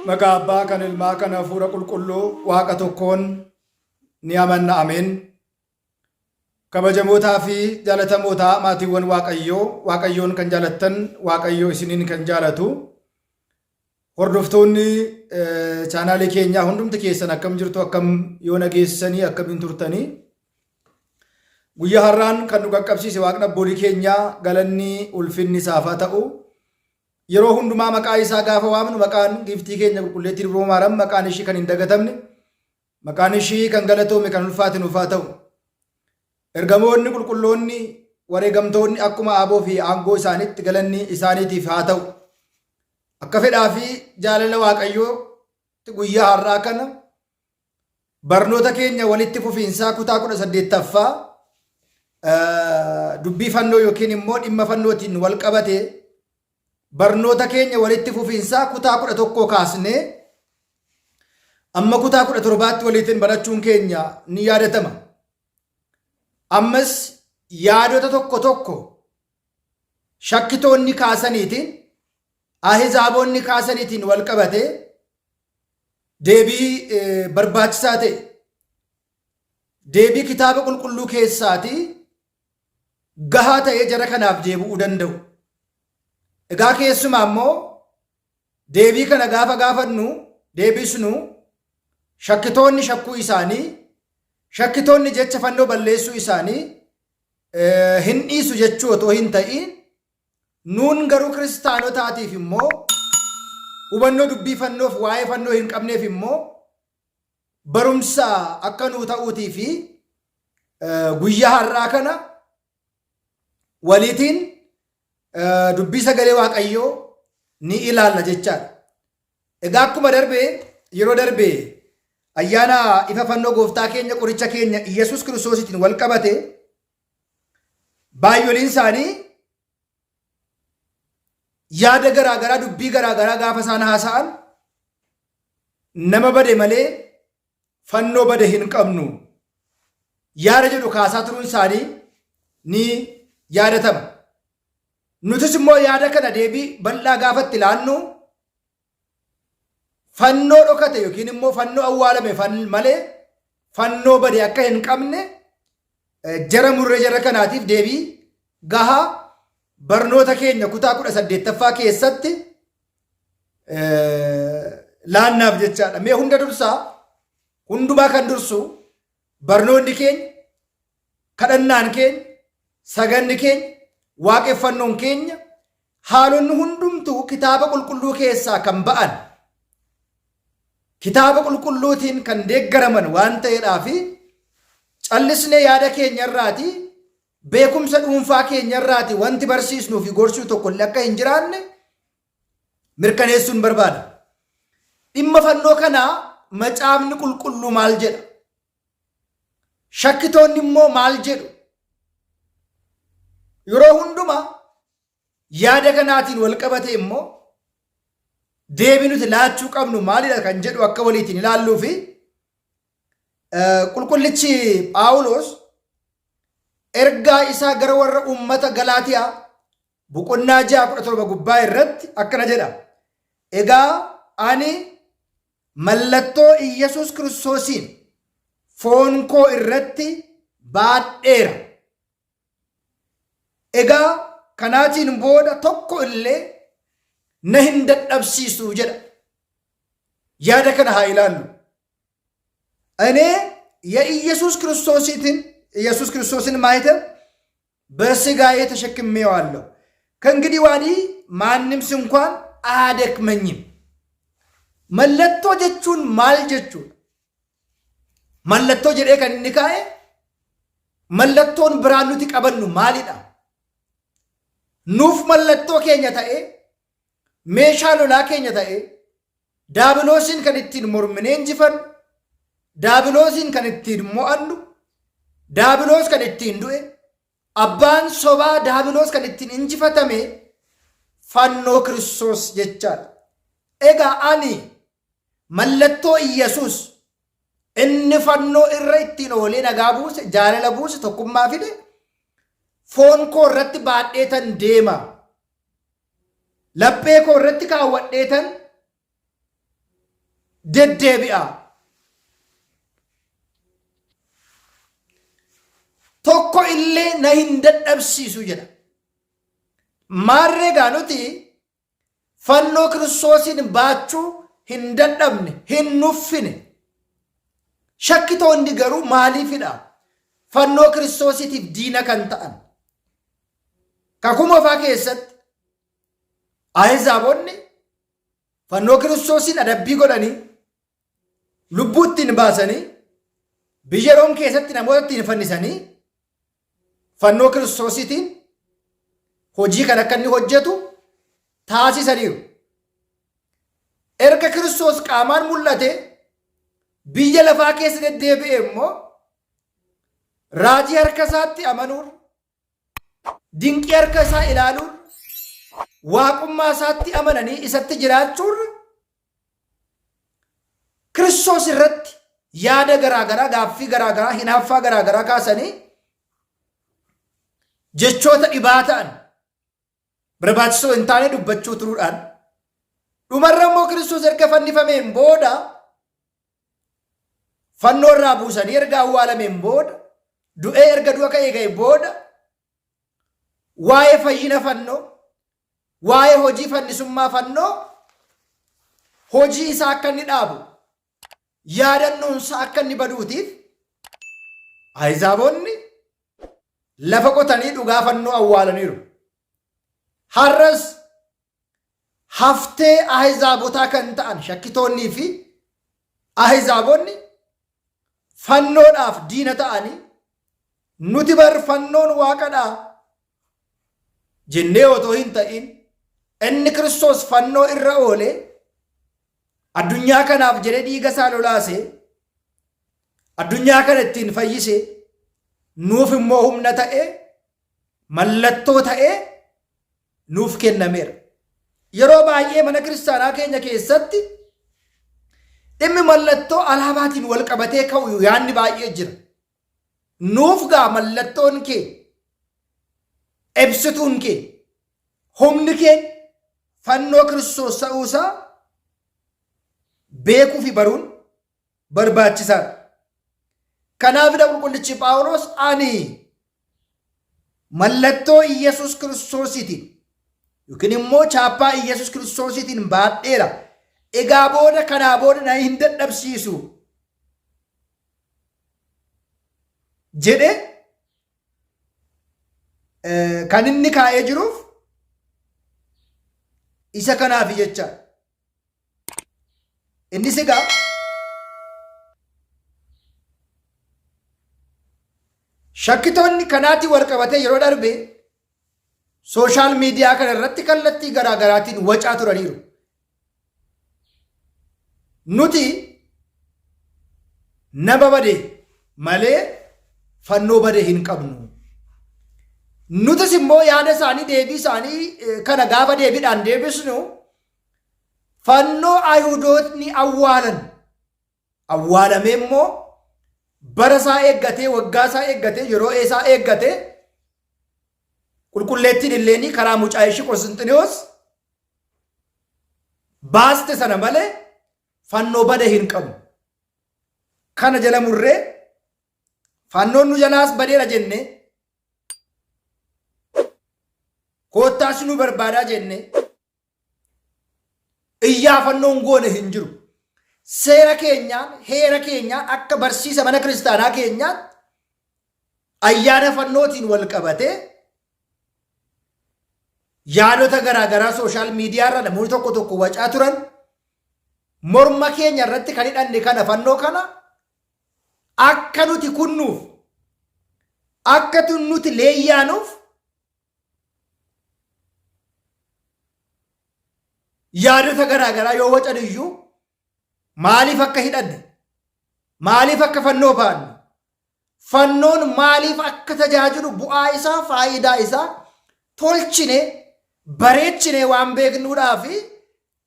Maqaa Abbaa kan Ilmaa kan Hafuura Qulqulluu Waaqa tokkoon ni amanna. Ameen. Kabajamootaa fi jaalatamootaa maatiiwwan Waaqayyoon kan jaalattan, Waaqayyoo isiniin kan jaalatu. Hordoftoonni chaanaalii keenyaa hundumti keessan akkam jirtu, akkam yoo nageessanii, akkamiin turtanii. Guyyaa har'aan kan nu qaqqabsiise Waaqni abbootii keenyaa galanni ulfinni isaaf haa ta'u. Yeroo hundumaa maqaa isaa gaafa waamnu maqaan giiftii keenya qulqulleettii Dubroo Maariyaam maqaan ishii kan hin dagatamne, maqaan ishii kan galatoome kan ulfaatinu haa ta'u. Ergamoonni qulqulloonni wareegamtoonni akkuma aaboo fi aangoo isaaniitti galanni isaaniitiif haa ta'u. Akka fedhaa fi jaalala Waaqayyootti guyyaa har'aa kana barnoota keenya walitti fufiinsaa kutaa 18ffaa dubbii fannoo yookiin immoo dhimma fannootiin wal qabate barnoota keenya walitti fufiinsaa kutaa 11 kaasnee amma kutaa 17tti waliin barachuun keenya ni yaadatama. Ammas yaadota tokko shakkitoonni kaasaniitiin ahizaaboonni kaasaniitiin wal qabate deebii barbaachisaa ta'e deebii kitaaba qulqulluu keessaatii gahaa ta'ee jara kanaaf deebi'uu danda'u. Egaa keessumaa immoo deebii kana gaafa gaafannu deebisnu shakkitoonni shakkuu isaanii, shakkitoonni jecha fannoo balleessuu isaanii hin dhiisu jechuu otoo hin ta'in, nuun garuu kiristaanotaatiif immoo hubannoo dubbii fannoof waa'ee fannoo hin qabneef immoo barumsa akka nuu ta'uutii fi guyyaa har'aa kana waliitiin dubbii sagalee Waaqayyoo ni ilaalla jechaadha. Egaa akkuma yeroo darbee ayyaana ifa fannoo gooftaa keenya qoricha keenya Iyyasuus Kiristoositiin wal qabate baay'ooliin isaanii yaada garaagaraa dubbii garaagaraa gaafa isaan haasa'an nama bade malee fannoo bade hin qabnu yaada jedhu kaasaa turuun isaanii ni yaadatama. Nutis immoo yaada kana deebii bal'aa gaafatti ilaannu fannoo dhokate yookiin immoo fannoo awwaalame malee fannoo bade akka hin qabne jara murree jara kanaatiif deebii gahaa barnoota keenya kutaa 18ffaa keessatti laannaaf jechaadha. Mee hundumaa kan dursu barnoonni keenya, kadhannaan keenya, saganni keenya, waaqeffannoon keenya haalonni hundumtuu kitaaba qulqulluu keessaa kan ba'an, kitaaba qulqulluutiin kan deeggaraman waan ta'eedhaafi callisnee yaada keenya irraati, beekumsa dhuunfaa keenya irraati wanti barsiisnuu fi gorsuu tokko illee akka hin jiraanne mirkaneessuun barbaada. Dhimma fannoo kanaa macaafni qulqulluu maal jedha? Shakkitoonni immoo maal jedhu? Yeroo hundumaa yaada kanaatiin wal qabate immoo deebii nuti laachuu qabnu maalidha kan jedhu akka waliitiin ilaalluu fi qulqullichi Phaawulos ergaa isaa gara warra uummata Galaatiyaa boqonnaa 6:17 gubbaa irratti akkana jedha. Egaa ani mallattoo Iyyasuus Kiristoosiin foon koo irratti baadheera. Egaa kanaatiin booda tokko illee na hin dadhabsiisu jedha. Yaada kana haa ilaallu. እኔ የኢየሱስ ክርስቶስን ማኅተም በሥጋዬ ተሸክሜዋለሁ። ከእንግዲህ ወዲህ ማንም እንኳን አያደክመኝም። መለቶ ጀቹን ማል ጀቹን መለቶ ጀዴ ከን ካኤ መለቶን ብራኑቲ ቀበኑ ማሊዳ ኑፍ መለቶ ኬኛ ታኤ ሜሻ ሎላ ኬኛ ታኤ ዳብሎስን kan ittiin mormine injifannu, daabiloosiin kan ittiin mo'annu, daabiloos kan ittiin du'e, abbaan sobaa daabiloos kan ittiin injifatame fannoo Kiristoos jechaadha. Egaa ani mallattoo Iyyasuus inni fannoo irra ittiin oolee nagaa buuse, jaalala buuse, tokkummaa fide foon koo irratti baadheetan deema. Laphee koo irratti kaawwadheetan deddeebi'a. Tokko illee na hin dadhabsiisu jedha. Maarree nuti fannoo Kiristoosin baachuu hin dadhabne, hin nuffine. Shakkitoonni garuu maaliifidha? Fannoo Kiristoositiif diina kan ta'an. Kakuma faa keessatti Ahizaaboonni fannoo Kiristoosin adabbii godhanii lubbuu ittiin baasanii biyya Room keessatti namoota ittiin fannisanii fannoo Kiristoositiin hojii kan akka inni hojjetu taasisaniiru. Erga Kiristoos qaamaan mul'ate biyya lafaa keessa deddeebi'e immoo raajii harka isaatti amanuun, dinqii harka isaa ilaaluun, waaqummaa isaatti amananii isatti jiraachuun Kiristoos irratti yaada garaagaraa, gaaffii garaagaraa, hinaaffaa garaagaraa kaasanii jechoota dhibaa ta'an barbaachisoo hin taane dubbachuu turuudhaan dhumarra immoo Kiristoos erga fannifameen booda fannoo irraa buusanii erga awwaalameen booda du'ee erga du'a ka'ee ga'e booda waa'ee fayyina fannoo, waa'ee hojii fannisummaa fannoo, hojii isaa akka inni dhaabu, yaadannoon isaa akka inni baduutiif Ahizaaboonni lafa qotanii dhugaa fannoo awwaalaniiru. Har'as haftee Ahizaabotaa kan ta'an shakkitoonnii fi Ahizaabonni fannoodhaaf diina ta'anii nuti bar fannoon waaqadhaa jennee otoo hin ta'in inni Kiristoos fannoo irra oole addunyaa kanaaf jedhee dhiiga isaa lolaasee addunyaa kana ittiin fayyisee nuuf immoo humna ta'ee mallattoo ta'ee nuuf kennameera. Yeroo baay'ee mana kiristaanaa keenya keessatti dhimmi mallattoo alaabaatiin wal qabatee ka'u yaanni baay'ee jira. Nuuf gaa mallattoon kee, ibsituun kee, humni kee fannoo Kiristoos ta'uusaa beekuu fi baruun barbaachisaadha. Kanaaf qulqullichi Phaawulos ani mallattoo Iyesuus Kiristoositiin yookiin immoo chaappaa Iyesuus Kiristoositiin baadheera. Egaa booda kanaa booda na hin dadhabsiisu jedhe kan inni kaa'ee jiruuf isa kanaaf jecha. Innis egaa shakkitoonni kanaatti wal qabatee yeroo darbe sooshaal miidiyaa kana irratti kallattii garaagaraatiin wacaa turaniiru. Nuti nama bade malee fannoo bade hin qabnu. Nutis immoo yaada isaanii, deebii isaanii kana gaafa deebiidhaan deebisnu fannoo Ayihudootni awwaalame immoo bara isaa eeggatee, waggaa isaa eeggatee, yeroo isaa eeggatee qulqulleettiin illeenii karaa mucaa ishii Qosxinxiinoos baaste sana malee fannoo bade hin qabu. Kana jala murree fannoon nu jalaas badeera jenne koottaas nu barbaadaa jenne iyyaa fannoon goone hin jiru. Seera keenyaan, heera keenyaan akka barsiisa mana kiristaanaa keenyaan ayyaana fannootiin wal qabatee yaadota garaagaraa sooshaal miidiyaa irra namoonni tokko tokko wacaa turan morma keenya irratti kan hidhanne kana fannoo kana akka nuti kunnuuf, akka nuti leeyyaanuuf yaadota garaagaraa yoo wacan iyyuu maaliif akka hidhanne, maaliif akka fannoo baanne, fannoon maaliif akka tajaajilu bu'aa isaa, faayidaa isaa tolchine, bareechine waan beeknuudhaa fi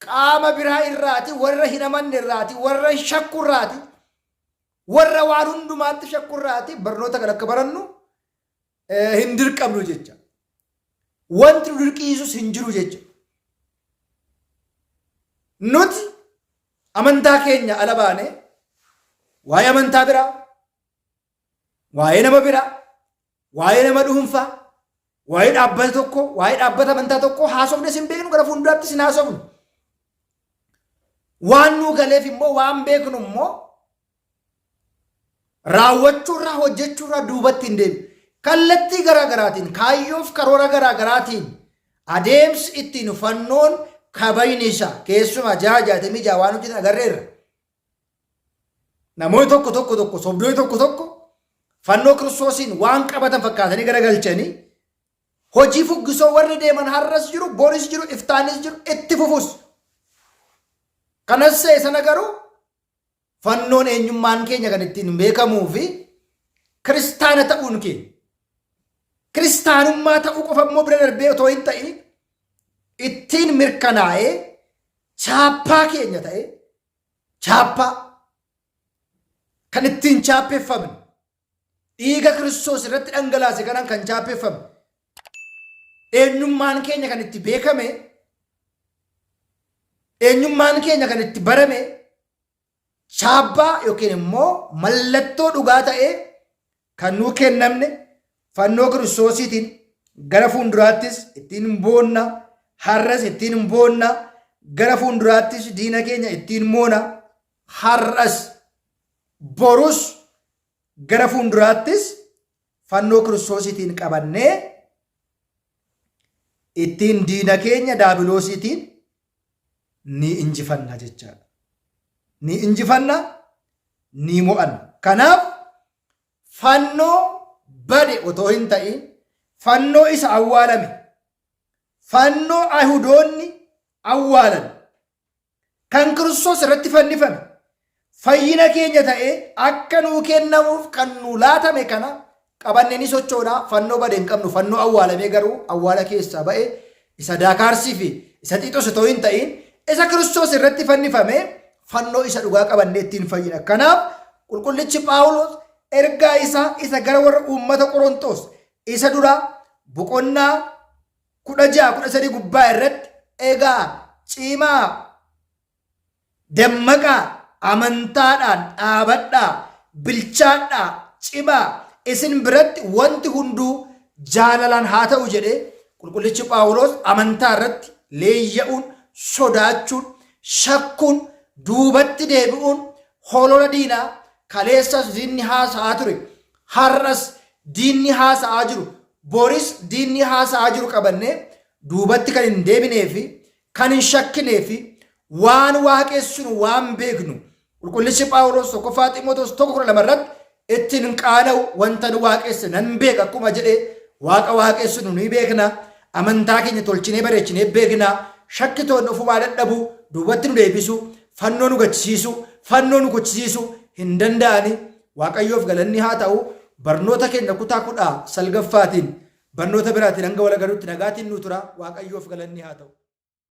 qaama biraa irraati, warra hin amanne irraati, warra shakku irraati, warra waan hundumaatti shakku irraati barnoota kan akka barannu hin dirqamnu jecha. Wanti nu dirqiisus hin jiru jecha. Nuti amantaa keenya ala baane waa'ee amantaa biraa, waa'ee nama biraa, waa'ee nama dhuunfaa, waa'ee dhaabbata tokko, waa'ee dhaabbata amantaa tokko haasofne sin beeknu, gara fuulduraatti sin haasofnu. Waan nu galeef immoo waan beeknu immoo raawwachuurraa hojjechuurraa duubatti hin deemne. Kallattii garaagaraatiin, kaayyoof karoora garaagaraatiin adeemsi ittiin fannoon kabayni isaa keessumaa 666 waan hojjetan agarreerra. Namoonni tokko sobdoonni tokko fannoo Kiristoosiin waan qabatan fakkaatanii garagalchanii hojii fuggisoo warri deeman har'as jiru, boris jiru, iftaanis jiru, itti fufus. Kanas ta'e sana garuu fannoon eenyummaan keenya kan ittiin beekamuu fi kiristaana ta'uun keenya. Kiristaanummaa ta'uu qofa immoo bira darbee otoo hin ta'in ittiin mirkanaa'ee chaappaa keenya ta'ee chaappaa kan ittiin chaappeeffamne dhiiga Kiristoos irratti dhangalaase kanaan kan chaappeeffamne eenyummaan keenya kan itti beekame eenyummaan keenya kan itti barame chaappaa yookiin immoo mallattoo dhugaa ta'ee kan nuu kennamne fannoo Kiristoosiitiin gara fuulduraattis ittiin boonna, har'as ittiin boonna, gara fuulduraattis diina keenya ittiin moona, har'as borus gara fuulduraattis fannoo Kiristoosiitiin qabannee ittiin diina keenya daabiloosiitiin ni injifanna jechaadha. Ni injifanna, ni mo'anna. Kanaaf fannoo bade otoo hin ta'in fannoo isa awwaalame, fannoo Ayihudoonni awwaalan kan Kiristoos irratti fannifame fayyina keenya ta'ee akka nuu kennamuuf kan nuu laatame kana qabannee ni sochoonaa. Fannoo bade hin qabnu, fannoo awwaalame garuu awwaala keessaa ba'e isa Daakaarsii fi isa Xiixos otoo hin ta'in isa Kiristoos irratti fannifame fannoo isa dhugaa qabannee ittiin fayyina. Kanaaf qulqullichi Phaawulos ergaa isaa isa gara warra uummata Qorontos isa dura boqonnaa 16-13 gubbaa irratti egaa cimaa dammaqaa amantaadhaan dhaabadhaa bilchaadhaa cimaa isin biratti wanti hunduu jaalalaan haa ta'u jedhee qulqullichi Phaawulos amantaa irratti leeyya'uun, sodaachuun, shakkuun, duubatti deebi'uun holola diinaa kaleessas diinni haasa'aa ture, har'as diinni haasa'aa jiru, boris diinni haasa'aa jiru qabannee duubatti kan hin deebinee fi kan hin shakkinee fi waan waaqessinu waan beeknu qulqullichi Phaawulos tokkoffaa Xiimotewos 1:12 irratti ittiin qaana'u wanta nu waaqesse nan beeka akkuma jedhee waaqa waaqessinu ni beekna, amantaa keenya tolchinee bareechinee beekna, shakkitoonni ofumaa dadhabu duubatti nu deebisu, fannoo nu gachisiisu, fannoo nu gochisiisu hin danda'ani. Waaqayyoof galanni haa ta'u. Barnoota keenya kutaa 10 salgaffaatiin barnoota biraatiin hanga wal agaruutti nagaatiin nu tura. Waaqayyoof galanni haa ta'u.